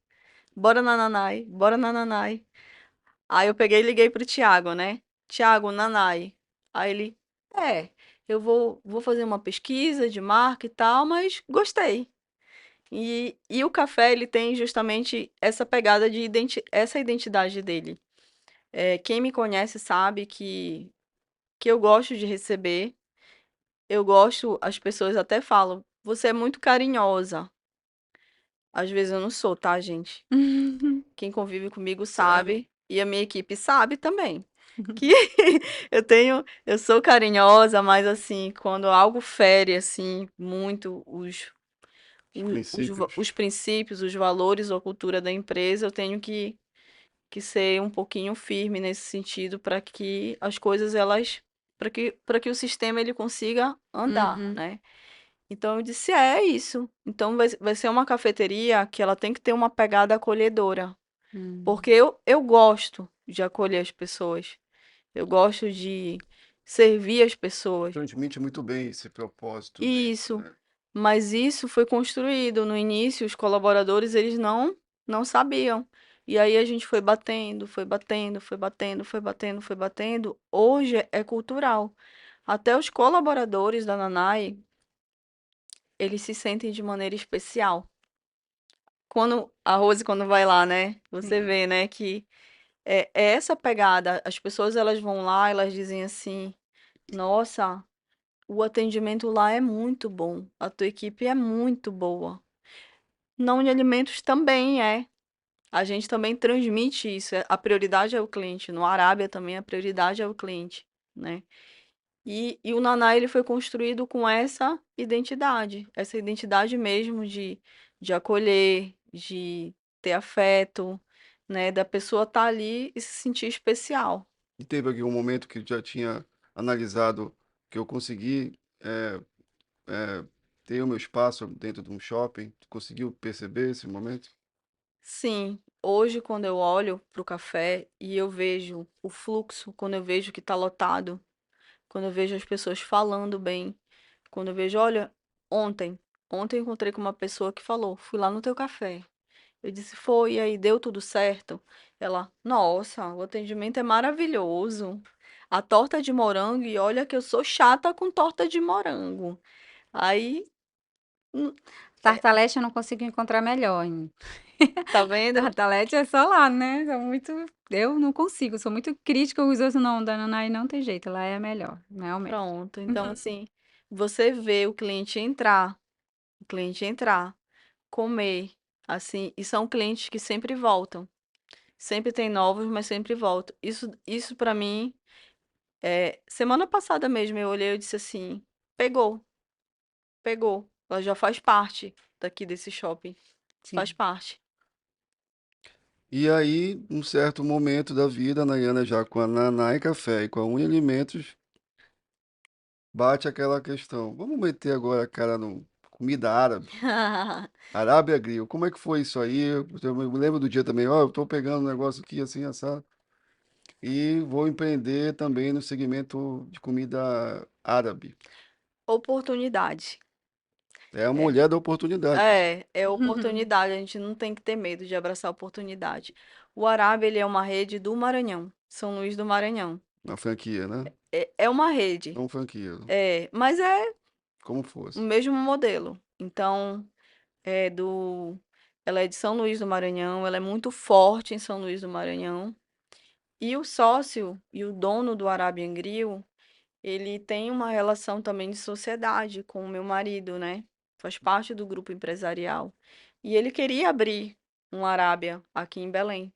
Bora na Nanai, bora na Nanai". Aí eu peguei e liguei pro Thiago, né? Thiago, Nanai. Aí ele: "É, eu vou fazer uma pesquisa de marca e tal, mas gostei". E o café, ele tem justamente essa pegada de essa identidade dele. Quem me conhece sabe que eu gosto de receber. Eu gosto, as pessoas até falam, você é muito carinhosa. Às vezes eu não sou, tá, gente? Quem convive comigo Sério? sabe, e a minha equipe sabe também. Que eu sou carinhosa, mas assim, quando algo fere assim muito Os princípios. os princípios, os valores ou a cultura da empresa, eu tenho que ser um pouquinho firme nesse sentido para que as coisas elas para que o sistema ele consiga andar, Uhum. né? Então eu disse, é isso. Então vai ser uma cafeteria que ela tem que ter uma pegada acolhedora. Hum. Porque eu gosto de acolher as pessoas. Eu gosto de servir as pessoas. Transmite muito bem esse propósito dentro, Isso. né? Mas isso foi construído. No início, os colaboradores, eles não sabiam. E aí a gente foi batendo, foi batendo, foi batendo, foi batendo, foi batendo. Hoje é cultural. Até os colaboradores da Nanai, eles se sentem de maneira especial. Quando a Rose, quando vai lá, né? Você Sim. vê, né, que é essa pegada. As pessoas, elas vão lá, elas dizem assim: Nossa, o atendimento lá é muito bom. A tua equipe é muito boa. Na Unialimentos também é. A gente também transmite isso. A prioridade é o cliente. No Arábia também a prioridade é o cliente, né? E o Naná, ele foi construído com essa identidade mesmo de acolher, de ter afeto, né? Da pessoa estar ali e se sentir especial. E teve aqui um momento que já tinha analisado que eu consegui ter o meu espaço dentro de um shopping. Tu conseguiu perceber esse momento? Sim, hoje quando eu olho para o café e eu vejo o fluxo, quando eu vejo que está lotado, quando eu vejo as pessoas falando bem, quando eu vejo, olha, ontem, ontem eu encontrei com uma pessoa que falou, fui lá no teu café. Eu disse, foi, e aí deu tudo certo? Ela, nossa, o atendimento é maravilhoso. A torta de morango, e olha que eu sou chata com torta de morango. Aí, hum, é, Tartalete eu não consigo encontrar melhor, hein. tá vendo? Tartalete é só lá, né, sou muito eu não consigo, sou muito crítica, os outros não, da Nanaí não tem jeito, lá é a melhor, realmente. Pronto. Então, assim, você vê o cliente entrar, comer, assim, e são clientes que sempre voltam. Sempre tem novos, mas sempre voltam. Isso para mim, semana passada mesmo eu olhei e disse assim, pegou, pegou. Ela já faz parte daqui desse shopping. Faz Sim. parte. E aí, um certo momento da vida, a Nayana já com a Nanai Café e com a Unialimentos, bate aquela questão. Vamos meter agora a cara no comida árabe. Arábia Grill. Como é que foi isso aí? Eu me lembro do dia também, ó, eu tô pegando um negócio aqui assim, assado, e vou empreender também no segmento de comida árabe. Oportunidade. É a É, mulher da oportunidade, pessoal. é oportunidade. A gente não tem que ter medo de abraçar a oportunidade. O Arábia, ele é uma rede do Maranhão, São Luís do Maranhão. Uma franquia, né? É uma rede, Não franquia, mas é como o fosse. mesmo modelo. Então, é do, ela é de São Luís do Maranhão, ela é muito forte em São Luís do Maranhão. E o sócio e o dono do Arabian Grill, ele tem uma relação também de sociedade com o meu marido, né? Faz parte do grupo empresarial. E ele queria abrir um Arábia aqui em Belém.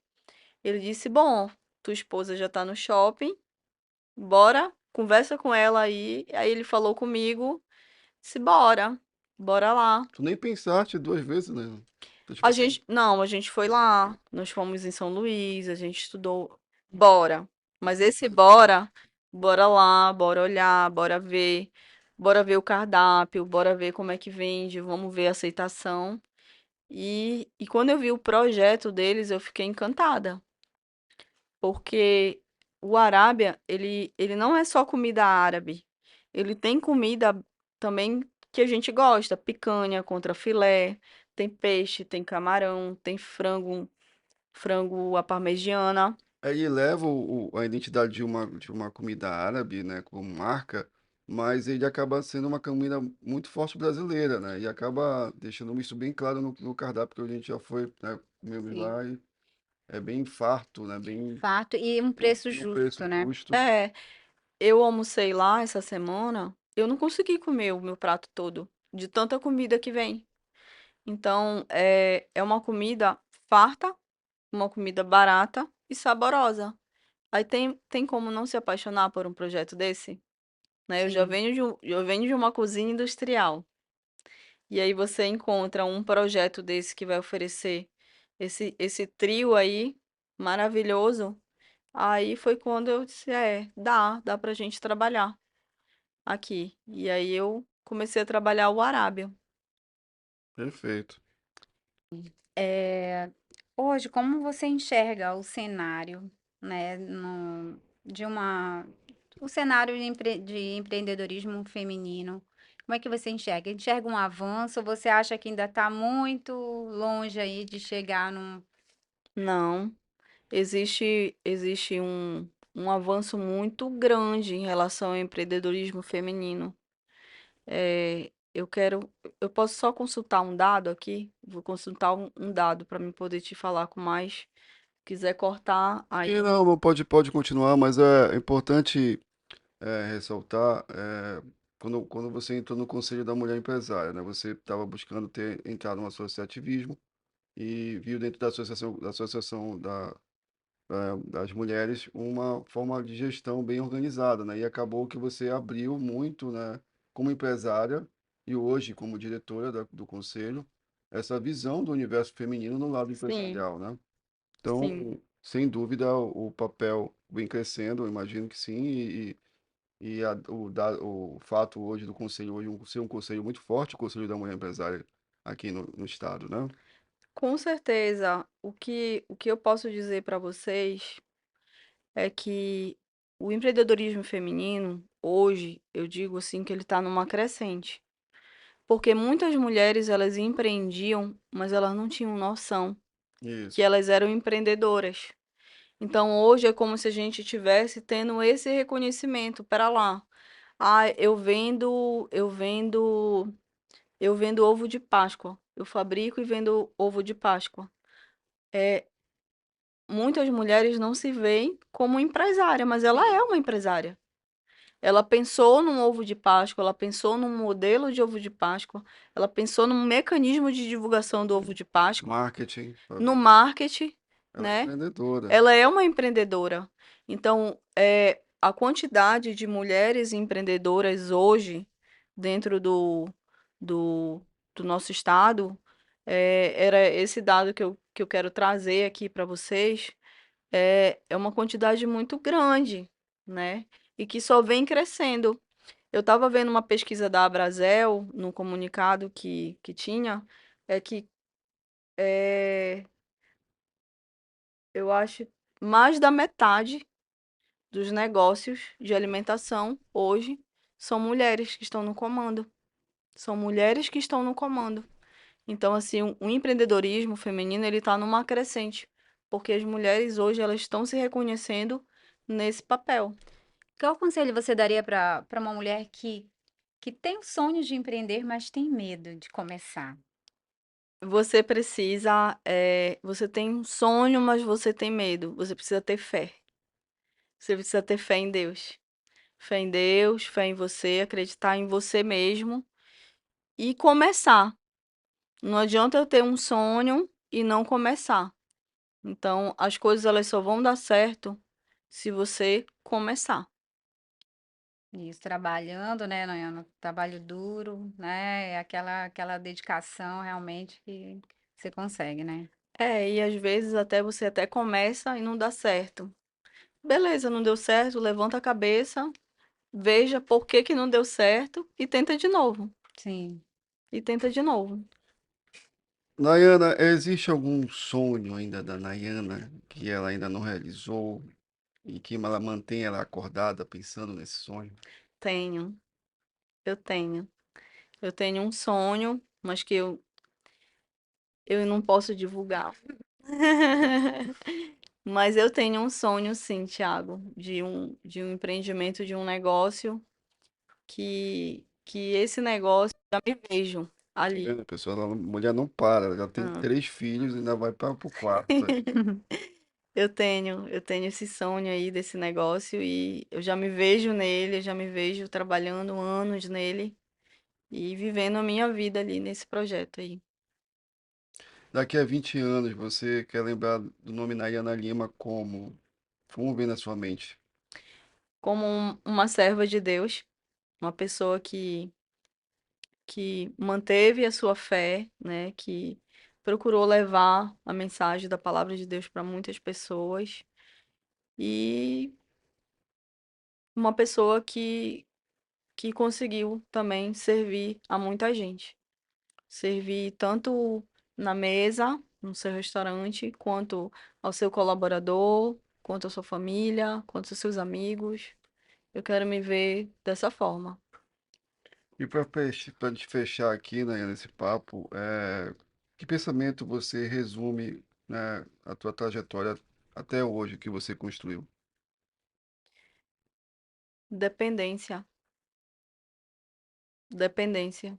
Ele disse: Bom, tua esposa já tá no shopping, bora, conversa com ela aí. Aí ele falou comigo, disse: Bora, bora lá. Tu nem pensaste duas vezes, né? Tu, tipo A assim, gente, não, a gente foi lá, nós fomos em São Luís, a gente estudou, bora. Mas esse bora lá, bora olhar, bora ver o cardápio, bora ver como é que vende, vamos ver a aceitação. E quando eu vi o projeto deles, eu fiquei encantada, porque o Arábia, ele não é só comida árabe, ele tem comida também que a gente gosta, picanha contra filé, tem peixe, tem camarão, tem frango à parmegiana. aí leva a identidade de uma comida árabe, né, como marca, mas ele acaba sendo uma comida muito forte brasileira, né? E acaba deixando isso bem claro no cardápio que a gente já foi, né, comemos Sim. lá e é bem farto, né? Bem Fato e um preço e um preço justo, né. justo. É, eu almocei lá essa semana, eu não consegui comer o meu prato todo, de tanta comida que vem. Então, é uma comida farta, uma comida barata e saborosa. Aí tem como não se apaixonar por um projeto desse? Né? Sim. Eu venho de uma cozinha industrial. E aí você encontra um projeto desse que vai oferecer esse trio aí maravilhoso. Aí foi quando eu disse, dá pra gente trabalhar aqui. E aí eu comecei a trabalhar o Arábia. Perfeito. Eh, hoje, como você enxerga o cenário, né, de uma o cenário de empreendedorismo feminino, como é que você enxerga? Enxerga um avanço ou você acha que ainda está muito longe aí de chegar num Não, existe um avanço muito grande em relação ao empreendedorismo feminino. Eu posso só consultar um dado aqui? Vou consultar um dado para me poder te falar com mais. Quiser cortar, E aí. não, pode continuar, mas é importante ressaltar, quando você entrou no Conselho da Mulher Empresária, né? Você estava buscando entrar no associativismo e viu dentro da associação das mulheres uma forma de gestão bem organizada, né? E acabou que você abriu muito, né, como empresária e hoje como diretora do conselho, essa visão do universo feminino no lado Sim, empresarial, né? sim. Então, sem dúvida, o papel vem crescendo, eu imagino que sim, o fato hoje do conselho hoje ser um conselho muito forte, o Conselho da Mulher Empresária aqui no estado, né? Com certeza. O que eu posso dizer para vocês é que o empreendedorismo feminino, hoje, eu digo assim que ele está numa crescente. Porque muitas mulheres, elas empreendiam, mas elas não tinham noção. que Isso. elas eram empreendedoras. Então hoje é como se a gente tivesse tendo esse reconhecimento para lá. Ah, eu vendo ovo de Páscoa. Eu fabrico e vendo ovo de Páscoa. É, muitas mulheres não se veem como empresária, mas ela é uma empresária. Ela pensou num ovo de Páscoa, ela pensou num modelo de ovo de Páscoa, ela pensou num mecanismo de divulgação do ovo de Páscoa, Marketing. no marketing, Ela é né? empreendedora. Ela é uma empreendedora. Então, a quantidade de mulheres empreendedoras hoje dentro do, do nosso estado, era esse dado que eu quero trazer aqui para vocês, é uma quantidade muito grande, né? E que só vem crescendo. Eu estava vendo uma pesquisa da Abrazel, no comunicado que tinha, é que é, eu acho mais da metade dos negócios de alimentação hoje são mulheres que estão no comando. São mulheres que estão no comando. Então, assim, o empreendedorismo feminino, ele está numa crescente, porque as mulheres hoje elas estão se reconhecendo nesse papel. Qual conselho você daria para uma mulher que tem o sonho de empreender, mas tem medo de começar? Você precisa, você tem um sonho, mas você tem medo. Você precisa ter fé. Você precisa ter fé em Deus. Fé em Deus, fé em você, acreditar em você mesmo e começar. Não adianta eu ter um sonho e não começar. Então, as coisas elas só vão dar certo se você começar. Isso, trabalhando, né, no trabalho duro, né, é aquela dedicação realmente que você consegue, né? E às vezes até você até começa e não dá certo. Beleza, não deu certo, levanta a cabeça, veja por que que não deu certo e tenta de novo. Sim. E tenta de novo. Nayana, existe algum sonho ainda da Nayana que ela ainda não realizou e que ela mantém ela acordada pensando nesse sonho? Tenho, eu tenho. Eu tenho um sonho, mas que eu não posso divulgar. Mas eu tenho um sonho, sim, Thiago, de um empreendimento, de um negócio que esse negócio eu já me vejo Tá ali. vendo, pessoal? A mulher não para, ela já tem Ah. 3 filhos e ainda vai para o quarto. Eu tenho esse sonho aí desse negócio e eu já me vejo nele, eu já me vejo trabalhando anos nele e vivendo a minha vida ali nesse projeto aí. Daqui a 20 anos, você quer lembrar do nome Nayana Lima como? Vamos ver na sua mente. Como uma serva de Deus, uma pessoa que manteve a sua fé, né, que procurou levar a mensagem da palavra de Deus para muitas pessoas e uma pessoa que conseguiu também servir a muita gente. Servir tanto na mesa, no seu restaurante, quanto ao seu colaborador, quanto à sua família, quanto aos seus amigos. Eu quero me ver dessa forma. E para te fechar aqui, Nayana, esse papo, que pensamento você resume, né, a tua trajetória até hoje que você construiu? Dependência. Dependência.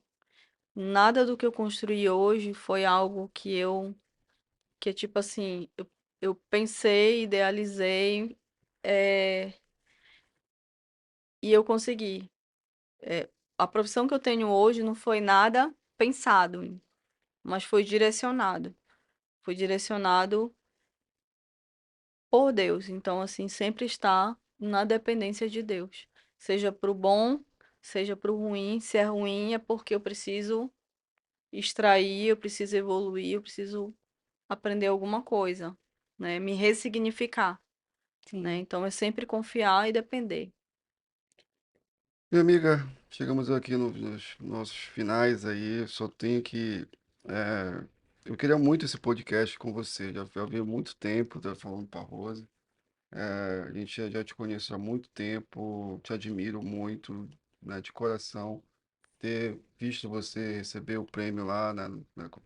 Nada do que eu construí hoje foi algo que é tipo assim, eu pensei, idealizei, é, e eu consegui. É, a profissão que eu tenho hoje não foi nada pensado, mas foi direcionado. Foi direcionado por Deus. Então, assim, sempre está na dependência de Deus. Seja para o bom, seja para o ruim. Se é ruim, é porque eu preciso extrair, eu preciso evoluir, eu preciso aprender alguma coisa, né? Me ressignificar, né? Sim. Então, é sempre confiar e depender. Minha amiga, chegamos aqui nos nossos finais aí, só tenho que... é, eu queria muito esse podcast com você, já vi há muito tempo, tá falando para Rose. A gente já te conheço há muito tempo, te admiro muito, né, de coração. Ter visto você receber o prêmio lá, né,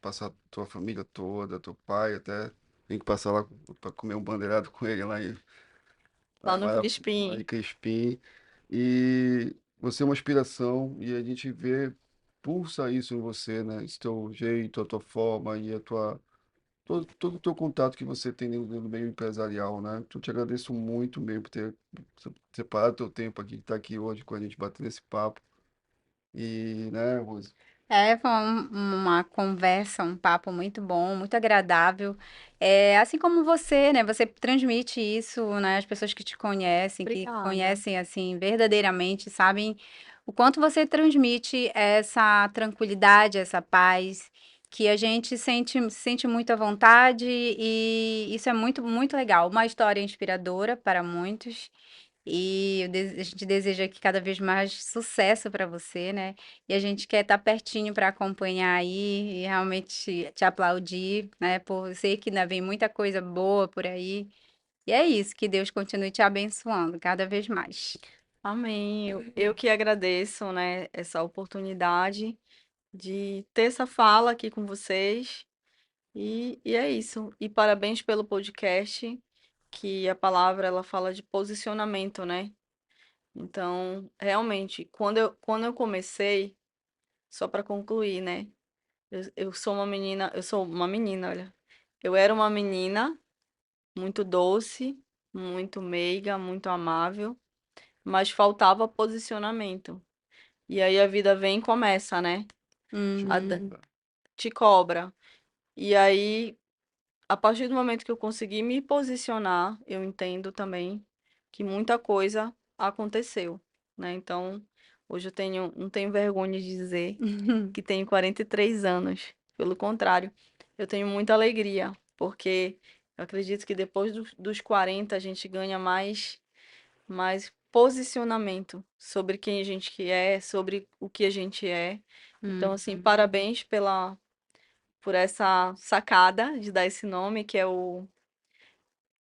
passar tua família toda, teu pai até. Tem que passar lá para comer um bandeirado com ele lá Lá em no Lá em Crispim. Crespim. E você é uma inspiração e a gente vê, pulsa isso em você, né? Esse teu jeito, a tua forma e a tua todo o teu contato que você tem no meio empresarial, né? Então, eu te agradeço muito mesmo por ter separado teu tempo aqui, de estar aqui hoje com a gente, batendo esse papo. E, né, Rose? Foi uma conversa, um papo muito bom, muito agradável. Assim como você, né? Você transmite isso, né? As pessoas que Obrigada. conhecem assim verdadeiramente, sabem o quanto você transmite essa tranquilidade, essa paz, que a gente sente muito à vontade e isso é muito, muito legal. Uma história inspiradora para muitos. E a gente deseja que cada vez mais sucesso para você, né? E a gente quer estar pertinho para acompanhar aí e realmente te aplaudir, né? Por eu sei que ainda vem muita coisa boa por aí. E é isso, que Deus continue te abençoando cada vez mais. Amém. Eu que agradeço, né, essa oportunidade de ter essa fala aqui com vocês. E é isso. E parabéns pelo podcast, que a palavra ela fala de posicionamento, né? Então, realmente, quando eu comecei, só para concluir, né? Eu sou uma menina, olha. Eu era uma menina muito doce, muito meiga, muito amável, mas faltava posicionamento. E aí a vida vem e começa, né? A da- Uhum. Te cobra. E aí, a partir do momento que eu consegui me posicionar, eu entendo também que muita coisa aconteceu, né? Então, hoje não tenho vergonha de dizer que tenho 43 anos. Pelo contrário, eu tenho muita alegria, porque eu acredito que depois dos 40 a gente ganha mais posicionamento sobre quem a gente que é, sobre o que a gente é. Então, assim, Uhum. parabéns por essa sacada de dar esse nome, que é o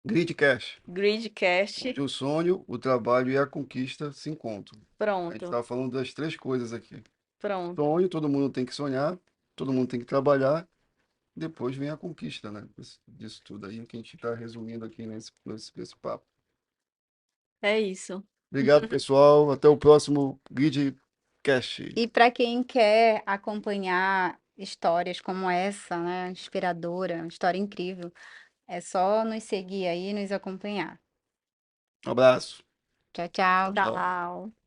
Gridcast, Gridcast. onde o sonho, o trabalho e a conquista se encontram. A gente Pronto, estava falando das três coisas aqui. pronto. Sonho, todo mundo tem que sonhar, todo mundo tem que trabalhar, depois vem a conquista, né? Disso tudo aí que a gente está resumindo aqui nesse papo. É isso. Obrigado, pessoal. Até o próximo Gridcast. E para quem quer acompanhar histórias como essa, né, inspiradora, uma história incrível, é só nos seguir aí e nos acompanhar. Um abraço. Tchau, tchau. Tchau. Tchau.